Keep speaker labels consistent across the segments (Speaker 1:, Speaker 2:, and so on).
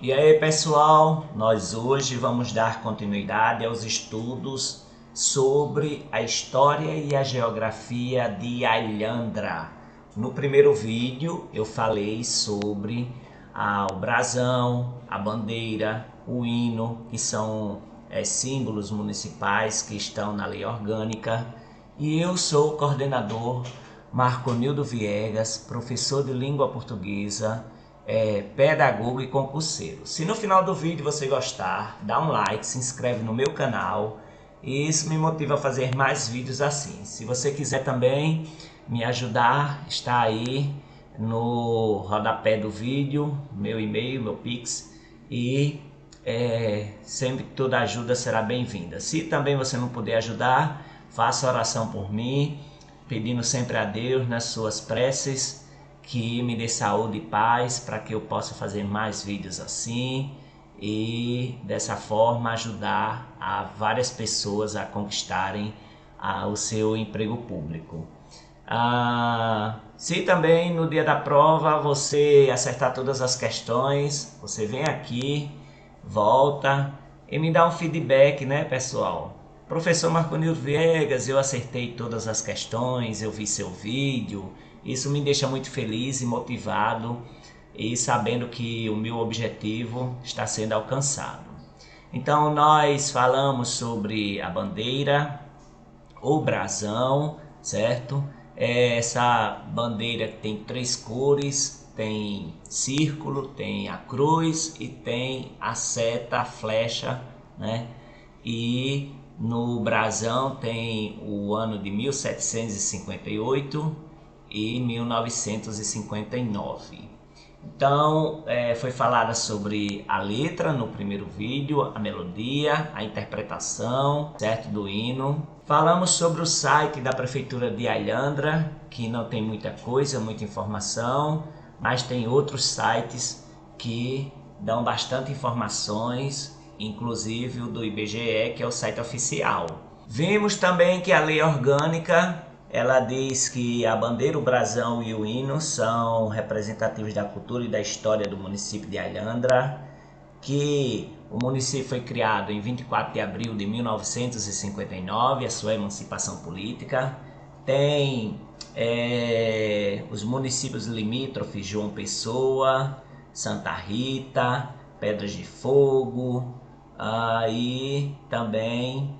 Speaker 1: E aí pessoal, nós hoje vamos dar continuidade aos estudos sobre a história e a geografia de Alhandra. No primeiro vídeo eu falei sobre o brasão, a bandeira, o hino, que são símbolos municipais que estão na lei orgânica. E eu sou o coordenador Marconildo Viegas, professor de língua portuguesa, pedagogo e concurseiro. Se no final do vídeo você gostar, dá um like, se inscreve no meu canal e isso me motiva a fazer mais vídeos assim. Se você quiser também me ajudar, está aí no rodapé do vídeo, meu e-mail, meu Pix, e sempre toda ajuda será bem-vinda. Se também você não puder ajudar, faça oração por mim, pedindo sempre a Deus nas suas preces que me dê saúde e paz para que eu possa fazer mais vídeos assim e dessa forma ajudar a várias pessoas a conquistarem o seu emprego público. Se também no dia da prova você acertar todas as questões, você vem aqui, volta e me dá um feedback, né, pessoal? Professor Marconildo Viegas, eu acertei todas as questões, eu vi seu vídeo. Isso me deixa muito feliz e motivado e sabendo que o meu objetivo está sendo alcançado. Então nós falamos sobre a bandeira, o brasão, certo? Essa bandeira tem três cores, tem círculo, tem a cruz e tem a seta, a flecha, né? E no brasão tem o ano de 1758 e 1959. Então foi falada sobre a letra no primeiro vídeo, a melodia, a interpretação, certo, do hino. Falamos sobre o site da Prefeitura de Alhandra, que não tem muita coisa, muita informação, mas tem outros sites que dão bastante informações, inclusive o do IBGE, que é o site oficial. Vimos também que a lei orgânica, ela diz que a bandeira, o brasão e o hino são representativos da cultura e da história do município de Alhandra, que o município foi criado em 24 de abril de 1959, a sua emancipação política. Tem os municípios limítrofes: João Pessoa, Santa Rita, Pedras de Fogo, e também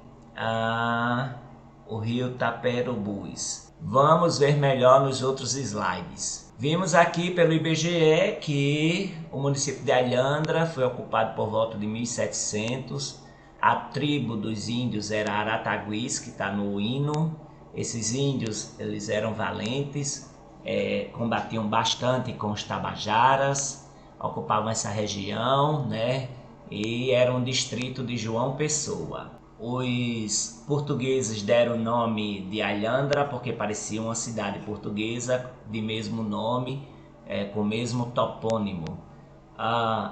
Speaker 1: o rio Taperobus. Vamos ver melhor nos outros slides. Vimos aqui pelo IBGE que o município de Alhandra foi ocupado por volta de 1700. A tribo dos índios era Arataguis, que está no hino. Esses índios, eles eram valentes, combatiam bastante com os tabajaras, ocupavam essa região, né? E era um distrito de João Pessoa. Os portugueses deram o nome de Alhandra porque parecia uma cidade portuguesa de mesmo nome, com o mesmo topônimo.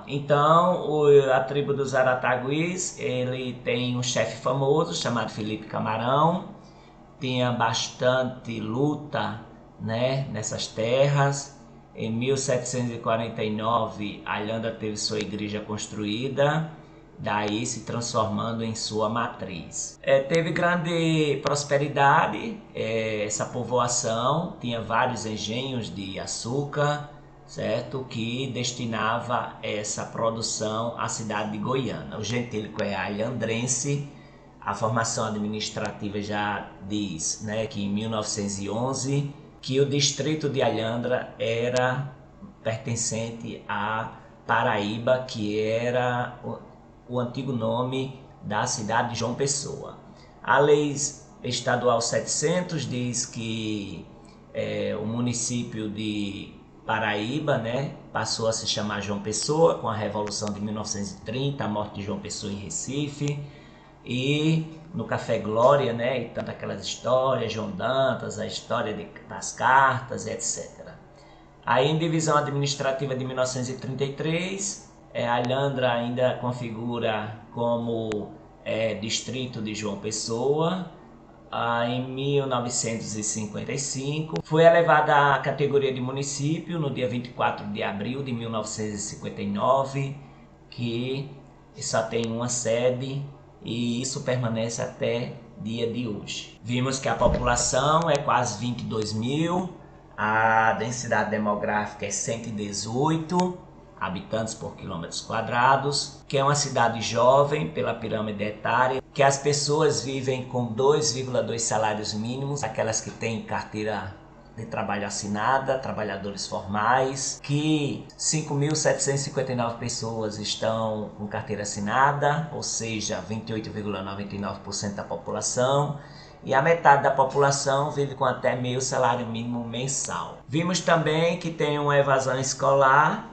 Speaker 1: Então, a tribo dos Arataguis, ele tem um chefe famoso chamado Felipe Camarão. Tinha bastante luta, né, nessas terras. Em 1749, Alhandra teve sua igreja construída, daí se transformando em sua matriz. Teve grande prosperidade essa povoação, tinha vários engenhos de açúcar, certo, que destinava essa produção à cidade de Goiânia. O gentílico é alhandrense. A formação administrativa já diz, né, que em 1911 que o distrito de Alhandra era pertencente a Paraíba, que era o antigo nome da cidade de João Pessoa. A lei estadual 700 diz que o município de Paraíba, né, passou a se chamar João Pessoa com a Revolução de 1930, a morte de João Pessoa em Recife, e no Café Glória, né, e tanto aquelas histórias, João Dantas, a história das cartas, etc. Aí em divisão administrativa de 1933, Alhandra ainda configura como distrito de João Pessoa. Em 1955, foi elevada à categoria de município no dia 24 de abril de 1959. que só tem uma sede e isso permanece até dia de hoje. Vimos que a população é quase 22 mil, a densidade demográfica é 118 habitantes por quilômetros quadrados, que é uma cidade jovem pela pirâmide etária, que as pessoas vivem com 2,2 salários mínimos, aquelas que têm carteira de trabalho assinada, trabalhadores formais, que 5.759 pessoas estão com carteira assinada, ou seja, 28,99% da população, e a metade da população vive com até meio salário mínimo mensal. Vimos também que tem uma evasão escolar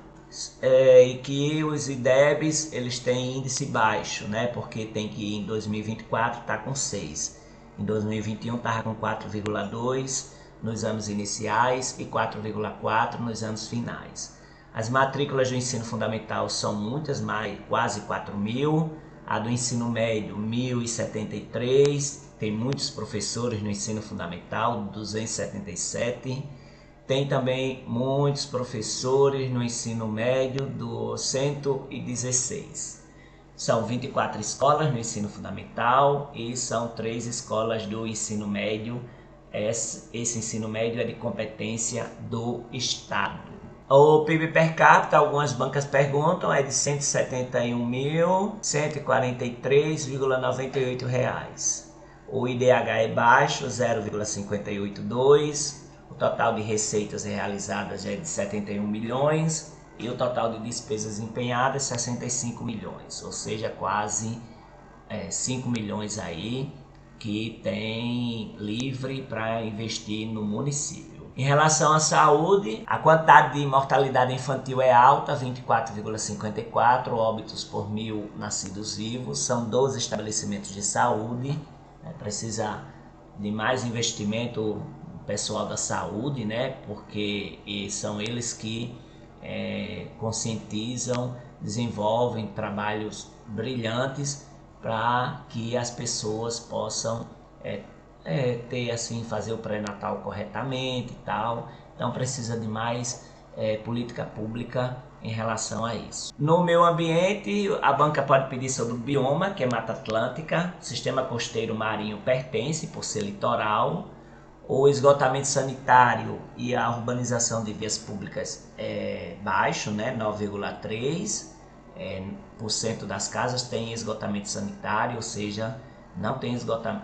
Speaker 1: e que os IDEBs eles têm índice baixo, né? Porque tem que em 2024 tá com 6, em 2021 estava com 4,2 nos anos iniciais e 4,4 nos anos finais. As matrículas do ensino fundamental são muitas, mais quase 4 mil, a do ensino médio 1.073, tem muitos professores no ensino fundamental, 277, tem também muitos professores no ensino médio, do 116. São 24 escolas no ensino fundamental e são 3 escolas do ensino médio. Esse ensino médio é de competência do Estado. O PIB per capita, algumas bancas perguntam, é de R$ 171.143,98. O IDH é baixo, 0,582. O total de receitas realizadas é de 71 milhões e o total de despesas empenhadas 65 milhões, ou seja, quase 5 milhões aí que tem livre para investir no município. Em relação à saúde, a quantidade de mortalidade infantil é alta, 24,54 óbitos por 1.000 nascidos vivos. São 12 estabelecimentos de saúde, precisa de mais investimento pessoal da saúde, né? Porque são eles que conscientizam, desenvolvem trabalhos brilhantes para que as pessoas possam ter assim, fazer o pré-natal corretamente e tal. Então precisa de mais política pública em relação a isso. No meio ambiente, a banca pode pedir sobre o bioma, que é Mata Atlântica, sistema costeiro marinho pertence por ser litoral, o esgotamento sanitário e a urbanização de vias públicas é baixo, né, 9,3%. Das casas tem esgotamento sanitário, ou seja, não tem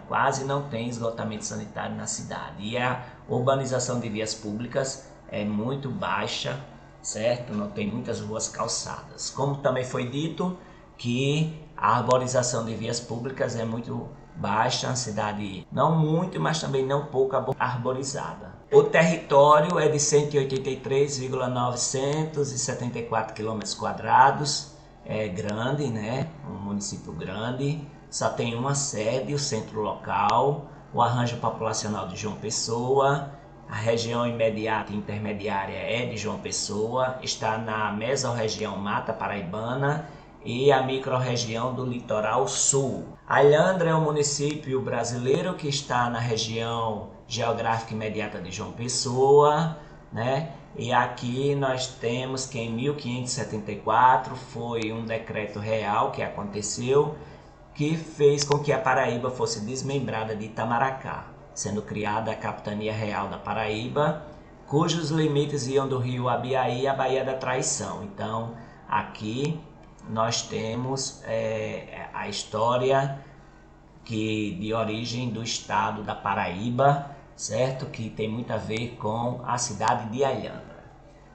Speaker 1: quase não tem esgotamento sanitário na cidade. E a urbanização de vias públicas é muito baixa, certo? Não tem muitas ruas calçadas. Como também foi dito que a arborização de vias públicas é muito baixa, a cidade não muito, mas também não pouco arborizada. O território é de 183,974 km², é grande, né? Um município grande, só tem uma sede, o centro local, o arranjo populacional de João Pessoa, a região imediata e intermediária é de João Pessoa, está na mesorregião Mata Paraibana e a microrregião do Litoral Sul. Alhandra é um município brasileiro que está na região geográfica imediata de João Pessoa, né? E aqui nós temos que em 1574 foi um decreto real que aconteceu, que fez com que a Paraíba fosse desmembrada de Itamaracá, sendo criada a Capitania Real da Paraíba, cujos limites iam do rio Abiaí à Baía da Traição. Então aqui nós temos a história de origem do estado da Paraíba, certo? Que tem muito a ver com a cidade de Alhandra.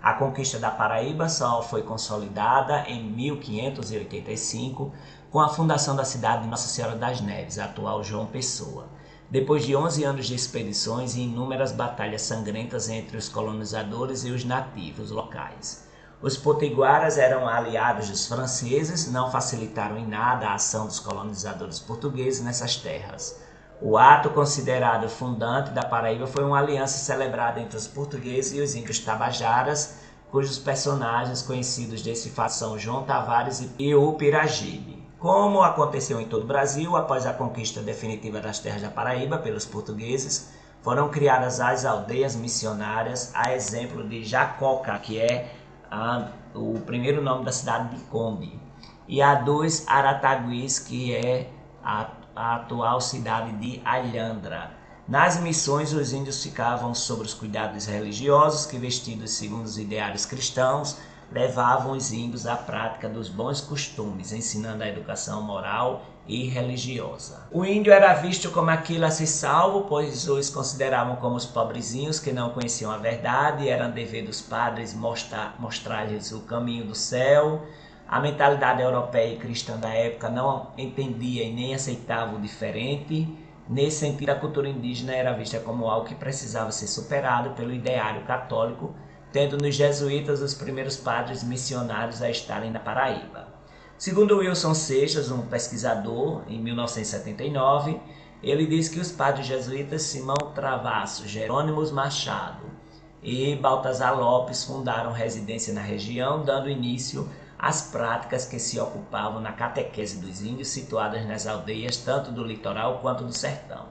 Speaker 1: A conquista da Paraíba só foi consolidada em 1585 com a fundação da cidade de Nossa Senhora das Neves, a atual João Pessoa. Depois de 11 anos de expedições e inúmeras batalhas sangrentas entre os colonizadores e os nativos locais. Os potiguaras eram aliados dos franceses, não facilitaram em nada a ação dos colonizadores portugueses nessas terras. O ato considerado fundante da Paraíba foi uma aliança celebrada entre os portugueses e os índios tabajaras, cujos personagens conhecidos desse fato são João Tavares e o Piragibe. Como aconteceu em todo o Brasil, após a conquista definitiva das terras da Paraíba pelos portugueses, foram criadas as aldeias missionárias, a exemplo de Jacoca, que é o primeiro nome da cidade de Combe. e a dos Arataguis, que é a atual cidade de Alhandra. Nas missões, os índios ficavam sob os cuidados religiosos que, vestidos segundo os ideários cristãos, levavam os índios à prática dos bons costumes, ensinando a educação moral e religiosa. O índio era visto como aquilo a ser salvo, pois os consideravam como os pobrezinhos que não conheciam a verdade, e era dever dos padres mostrar-lhes o caminho do céu. A mentalidade europeia e cristã da época não entendia e nem aceitava o diferente. Nesse sentido, a cultura indígena era vista como algo que precisava ser superado pelo ideário católico, tendo nos jesuítas os primeiros padres missionários a estarem na Paraíba. Segundo Wilson Seixas, um pesquisador, em 1979, ele diz que os padres jesuítas Simão Travasso, Jerônimos Machado e Baltazar Lopes fundaram residência na região, dando início às práticas que se ocupavam na catequese dos índios situadas nas aldeias tanto do litoral quanto do sertão.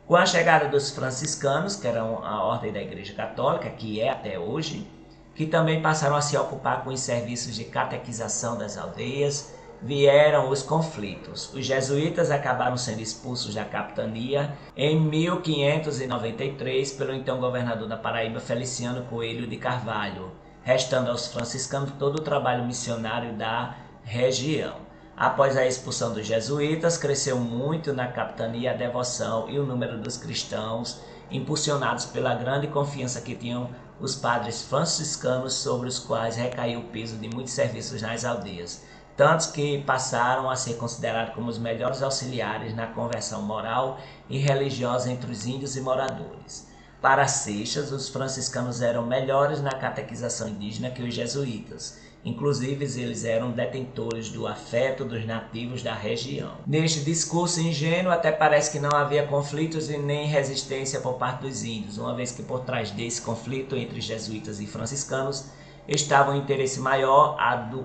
Speaker 1: Com a chegada dos franciscanos, que eram a ordem da Igreja Católica, que é até hoje, que também passaram a se ocupar com os serviços de catequização das aldeias, vieram os conflitos. Os jesuítas acabaram sendo expulsos da capitania em 1593 pelo então governador da Paraíba, Feliciano Coelho de Carvalho, restando aos franciscanos todo o trabalho missionário da região. Após a expulsão dos jesuítas, cresceu muito na capitania a devoção e o número dos cristãos, impulsionados pela grande confiança que tinham os padres franciscanos, sobre os quais recaiu o peso de muitos serviços nas aldeias, tantos que passaram a ser considerados como os melhores auxiliares na conversão moral e religiosa entre os índios e moradores. Para Seixas, os franciscanos eram melhores na catequização indígena que os jesuítas. Inclusive, eles eram detentores do afeto dos nativos da região. Neste discurso ingênuo, até parece que não havia conflitos e nem resistência por parte dos índios, uma vez que por trás desse conflito entre jesuítas e franciscanos estava um interesse maior,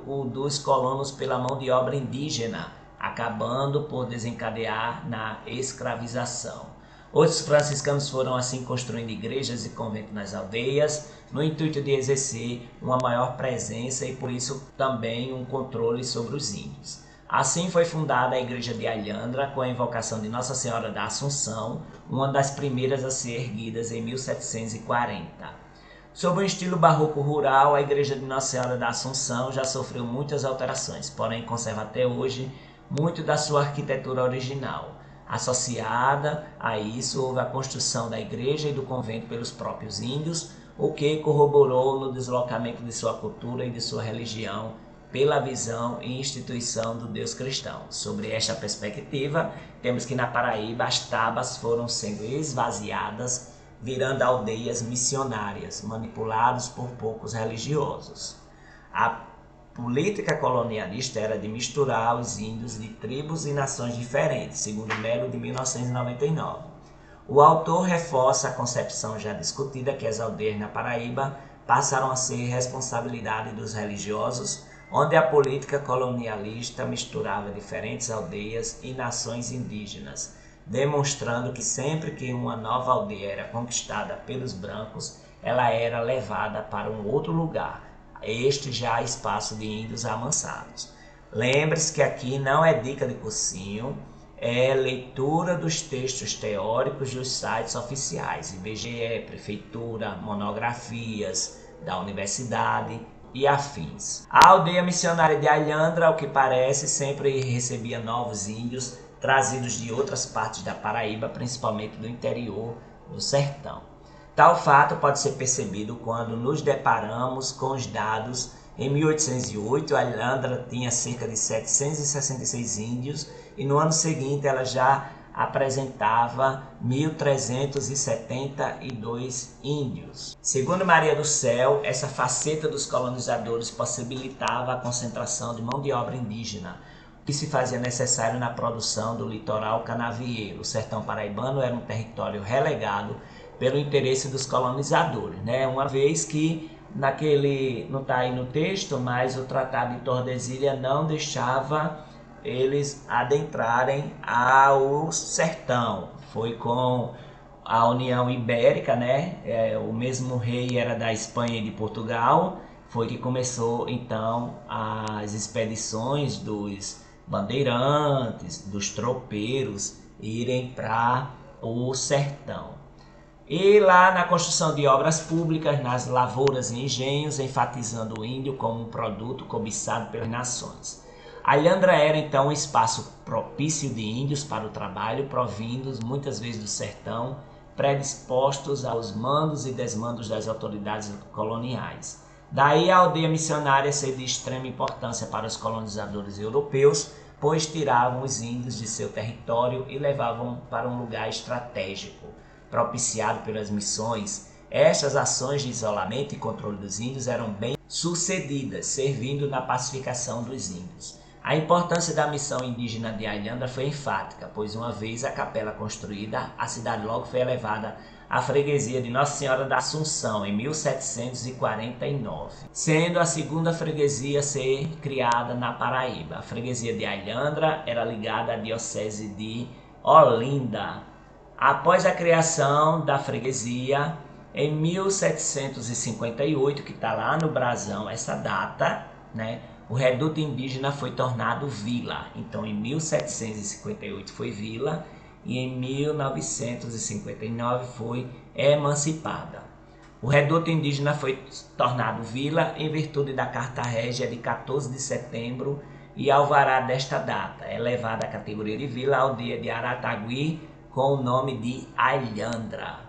Speaker 1: o dos colonos pela mão de obra indígena, acabando por desencadear na escravização. Outros franciscanos foram assim construindo igrejas e conventos nas aldeias, no intuito de exercer uma maior presença e por isso também um controle sobre os índios. Assim foi fundada a igreja de Alhandra com a invocação de Nossa Senhora da Assunção, uma das primeiras a ser erguidas em 1740. Sob um estilo barroco rural, a igreja de Nossa Senhora da Assunção já sofreu muitas alterações, porém conserva até hoje muito da sua arquitetura original. Associada a isso, houve a construção da igreja e do convento pelos próprios índios, o que corroborou no deslocamento de sua cultura e de sua religião pela visão e instituição do Deus cristão. Sobre esta perspectiva, temos que na Paraíba as tabas foram sendo esvaziadas, virando aldeias missionárias, manipulados por poucos religiosos. A política colonialista era de misturar os índios de tribos e nações diferentes, segundo Melo, de 1999. O autor reforça a concepção já discutida que as aldeias na Paraíba passaram a ser responsabilidade dos religiosos, onde a política colonialista misturava diferentes aldeias e nações indígenas, demonstrando que sempre que uma nova aldeia era conquistada pelos brancos, ela era levada para um outro lugar, este já espaço de índios amansados. Lembre-se que aqui não é dica de cursinho, é leitura dos textos teóricos dos sites oficiais, IBGE, Prefeitura, monografias da universidade e afins. A aldeia missionária de Alhandra, ao que parece, sempre recebia novos índios trazidos de outras partes da Paraíba, principalmente do interior do sertão. Tal fato pode ser percebido quando nos deparamos com os dados. Em 1808, Alhandra tinha cerca de 766 índios e no ano seguinte ela já apresentava 1.372 índios. Segundo Maria do Céu, essa faceta dos colonizadores possibilitava a concentração de mão de obra indígena, que se fazia necessário na produção do litoral canavieiro. O sertão paraibano era um território relegado pelo interesse dos colonizadores, né? Uma vez que não está aí no texto, mas o Tratado de Tordesilhas não deixava eles adentrarem ao sertão. Foi com a União Ibérica, né? O mesmo rei era da Espanha e de Portugal, foi que começou então as expedições dos bandeirantes, dos tropeiros irem para o sertão. E lá na construção de obras públicas, nas lavouras e engenhos, enfatizando o índio como um produto cobiçado pelas nações. Alhandra era então um espaço propício de índios para o trabalho, provindos muitas vezes do sertão, predispostos aos mandos e desmandos das autoridades coloniais. Daí a aldeia missionária ser de extrema importância para os colonizadores europeus, pois tiravam os índios de seu território e levavam para um lugar estratégico, propiciado pelas missões. Estas ações de isolamento e controle dos índios eram bem sucedidas, servindo na pacificação dos índios. A importância da missão indígena de Alhandra foi enfática, pois uma vez a capela construída, a cidade logo foi elevada à freguesia de Nossa Senhora da Assunção, em 1749, sendo a segunda freguesia a ser criada na Paraíba. A freguesia de Alhandra era ligada à diocese de Olinda. Após a criação da freguesia, em 1758, que está lá no brasão essa data, né? O reduto indígena foi tornado vila. Então, em 1758 foi vila e em 1959 foi emancipada. O reduto indígena foi tornado vila em virtude da Carta Régia de 14 de setembro e alvará desta data. É elevada à categoria de vila a aldeia de Aratagui com o nome de Alhandra.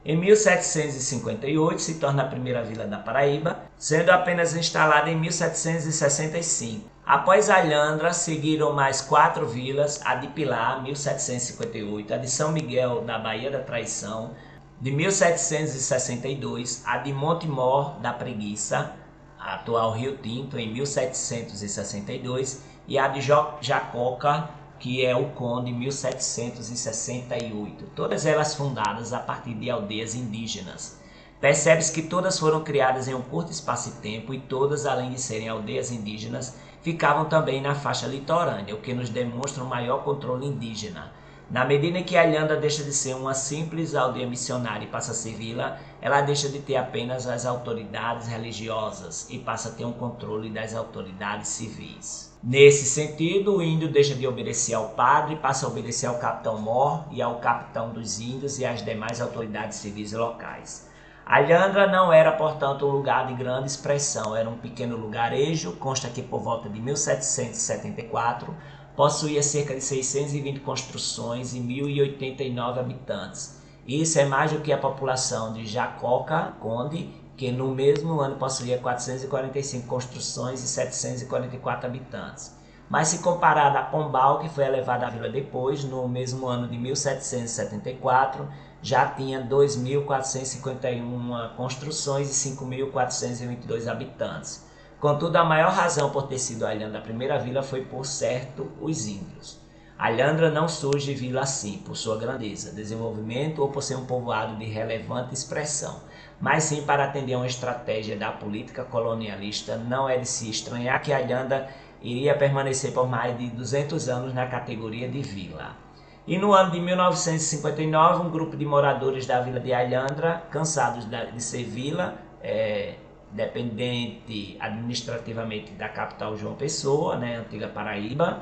Speaker 1: Em 1758 se torna a primeira vila da Paraíba, sendo apenas instalada em 1765. Após Alhandra, seguiram mais 4 vilas, a de Pilar, 1758, a de São Miguel, da Baía da Traição, de 1762, a de Montemor, da Preguiça, a atual Rio Tinto, em 1762, e a de Jacoca, que é o Conde, em 1768. Todas elas fundadas a partir de aldeias indígenas. Percebe-se que todas foram criadas em um curto espaço de tempo e todas, além de serem aldeias indígenas, ficavam também na faixa litorânea, o que nos demonstra um maior controle indígena. Na medida em que Alhandra deixa de ser uma simples aldeia missionária e passa a ser vila, ela deixa de ter apenas as autoridades religiosas e passa a ter um controle das autoridades civis. Nesse sentido, o índio deixa de obedecer ao padre e passa a obedecer ao capitão-mor e ao capitão dos índios e às demais autoridades civis locais. Alhandra não era, portanto, um lugar de grande expressão, era um pequeno lugarejo, consta que por volta de 1774 possuía cerca de 620 construções e 1.089 habitantes. Isso é mais do que a população de Jacoca, Conde, que no mesmo ano possuía 445 construções e 744 habitantes. Mas se comparada a Pombal, que foi elevada à vila depois, no mesmo ano de 1774, já tinha 2.451 construções e 5.422 habitantes. Contudo, a maior razão por ter sido Alhandra a primeira vila foi, por certo, os índios. Alhandra não surge vila assim, por sua grandeza, desenvolvimento ou por ser um povoado de relevante expressão, mas sim para atender a uma estratégia da política colonialista. Não é de se estranhar que Alhandra iria permanecer por mais de 200 anos na categoria de vila. E no ano de 1959, um grupo de moradores da vila de Alhandra, cansados de ser vila, dependente administrativamente da capital João Pessoa, antiga Paraíba,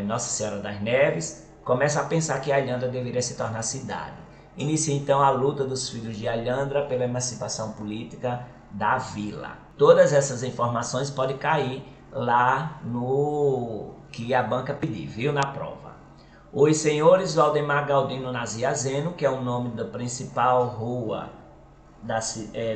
Speaker 1: Nossa Senhora das Neves, começa a pensar que Alhandra deveria se tornar cidade. Inicia então a luta dos filhos de Alhandra pela emancipação política da vila. Todas essas informações podem cair lá no que a banca pedir, viu, na prova. Os senhores Valdemar Galdino Naziazeno, que é o nome da principal rua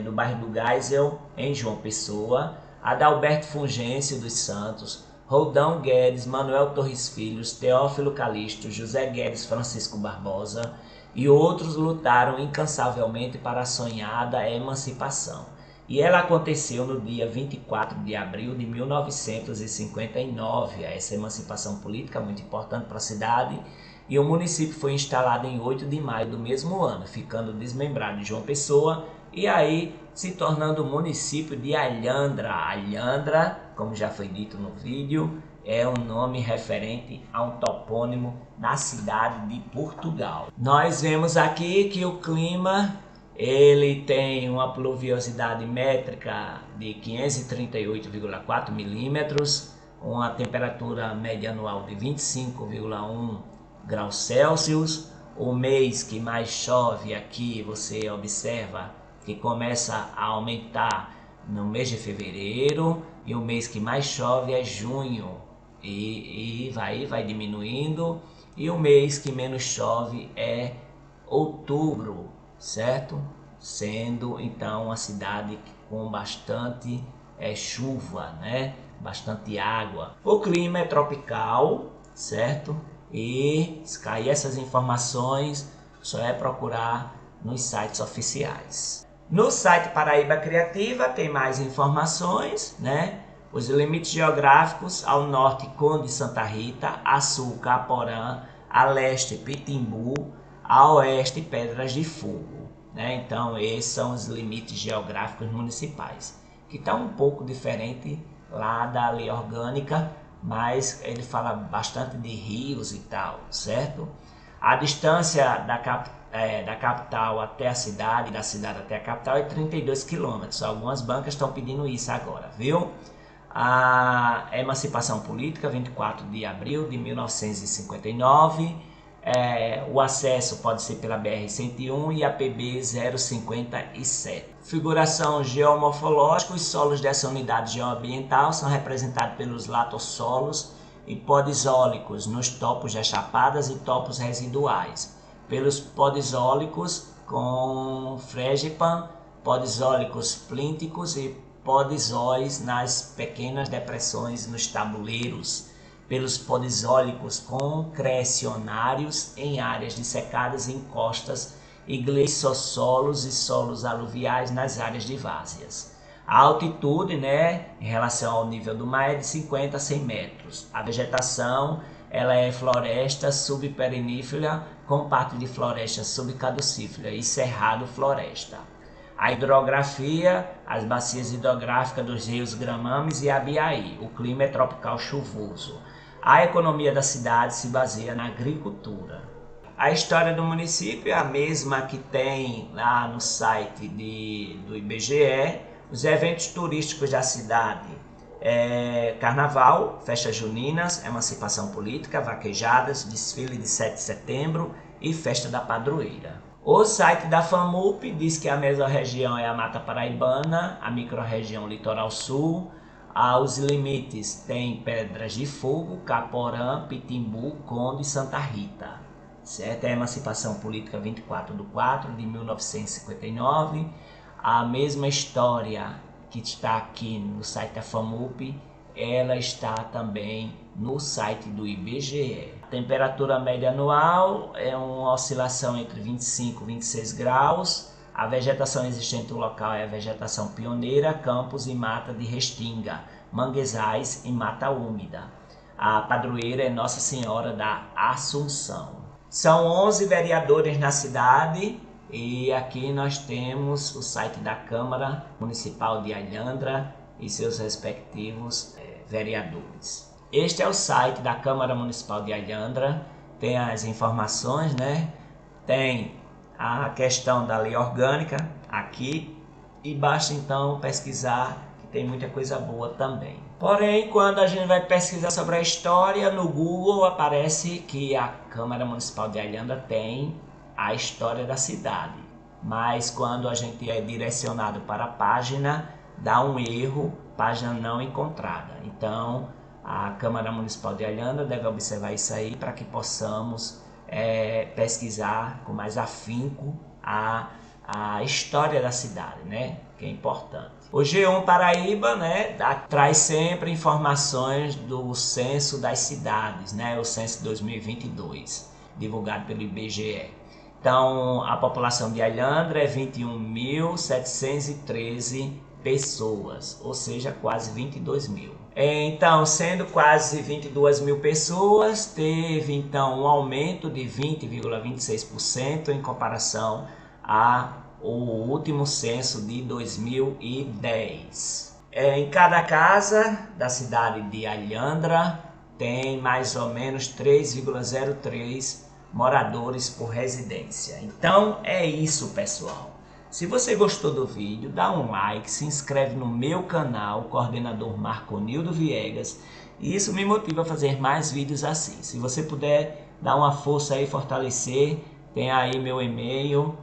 Speaker 1: do bairro do Geisel, em João Pessoa, Adalberto Fulgêncio dos Santos, Roldão Guedes, Manuel Torres Filhos, Teófilo Calixto, José Guedes Francisco Barbosa e outros lutaram incansavelmente para a sonhada emancipação. E ela aconteceu no dia 24 de abril de 1959, essa emancipação política muito importante para a cidade, e o município foi instalado em 8 de maio do mesmo ano, ficando desmembrado de João Pessoa e aí se tornando o município de Alhandra. Alhandra, como já foi dito no vídeo, é um nome referente a um topônimo da cidade de Portugal. Nós vemos aqui que o clima Ele tem uma pluviosidade métrica de 538,4 milímetros, uma temperatura média anual de 25,1 graus Celsius. O mês que mais chove aqui, você observa que começa a aumentar no mês de fevereiro, e o mês que mais chove é junho, e vai diminuindo, e o mês que menos chove é outubro, certo? Sendo então uma cidade com bastante chuva, né? Bastante água. O clima é tropical, certo? E se cair essas informações, só é procurar nos sites oficiais. No site Paraíba Criativa tem mais informações, né? Os limites geográficos: ao norte, Conde Santa Rita; a sul, Caporã; a leste, Pitimbu; a oeste, Pedras de Fogo, né? Então esses são os limites geográficos municipais, que está um pouco diferente lá da lei orgânica, mas ele fala bastante de rios e tal, certo? A distância da capital até a cidade, da cidade até a capital, é 32 quilômetros. Algumas bancas estão pedindo isso agora, viu? A emancipação política, 24 de abril de 1959. O acesso pode ser pela BR-101 e a PB 057. Figuração geomorfológica: os solos dessa unidade geoambiental são representados pelos latossolos e podisólicos nos topos das chapadas e topos residuais, pelos podisólicos com frégipam, podisólicos plínticos e podisóis nas pequenas depressões nos tabuleiros, pelos podisólicos concrecionários em áreas dissecadas e encostas e gleissossolos e solos aluviais nas áreas de várzeas. A altitude, né, em relação ao nível do mar, é de 50 a 100 metros. A vegetação, ela é floresta subperennífera com parte de floresta subcaducífera e cerrado floresta. A hidrografia: as bacias hidrográficas dos rios Gramames e Abiaí. O clima é tropical chuvoso. A economia da cidade se baseia na agricultura. A história do município é a mesma que tem lá no site do IBGE. Os eventos turísticos da cidade: Carnaval, festas juninas, emancipação política, vaquejadas, desfile de 7 de setembro e festa da padroeira. O site da FAMUP diz que a mesorregião é a Mata Paraibana, a microrregião Litoral Sul. Os limites tem Pedras de Fogo, Caporã, Pitimbu, Conde e Santa Rita. Certo? É a emancipação política, 24 de 4 de 1959. A mesma história que está aqui no site da FAMUP, ela está também no site do IBGE. A temperatura média anual é uma oscilação entre 25 e 26 graus. A vegetação existente no local é a vegetação pioneira, campos e mata de restinga, manguezais e mata úmida. A padroeira é Nossa Senhora da Assunção. São 11 vereadores na cidade. E aqui nós temos o site da Câmara Municipal de Alhandra e seus respectivos vereadores. Este é o site da Câmara Municipal de Alhandra, tem as informações, né? Tem a questão da lei orgânica aqui, e basta então pesquisar, que tem muita coisa boa também. Porém, quando a gente vai pesquisar sobre a história, no Google aparece que a Câmara Municipal de Alhandra tem a história da cidade, mas quando a gente é direcionado para a página, dá um erro, página não encontrada. Então a Câmara Municipal de Alhandra deve observar isso aí para que possamos pesquisar com mais afinco a história da cidade, né? Que é importante. O G1 Paraíba, né, traz sempre informações do censo das cidades, né? O censo 2022, divulgado pelo IBGE. Então, a população de Alhandra é 21.713 pessoas, ou seja, quase 22 mil. Então, sendo quase 22 mil pessoas, teve então um aumento de 20,26% em comparação ao último censo de 2010. Em cada casa da cidade de Alhandra tem mais ou menos 3,03 moradores por residência. Então é isso, pessoal. Se você gostou do vídeo, dá um like, se inscreve no meu canal, Coordenador Marconildo Viegas, e isso me motiva a fazer mais vídeos assim. Se você puder dar uma força aí, fortalecer, tem aí meu e-mail.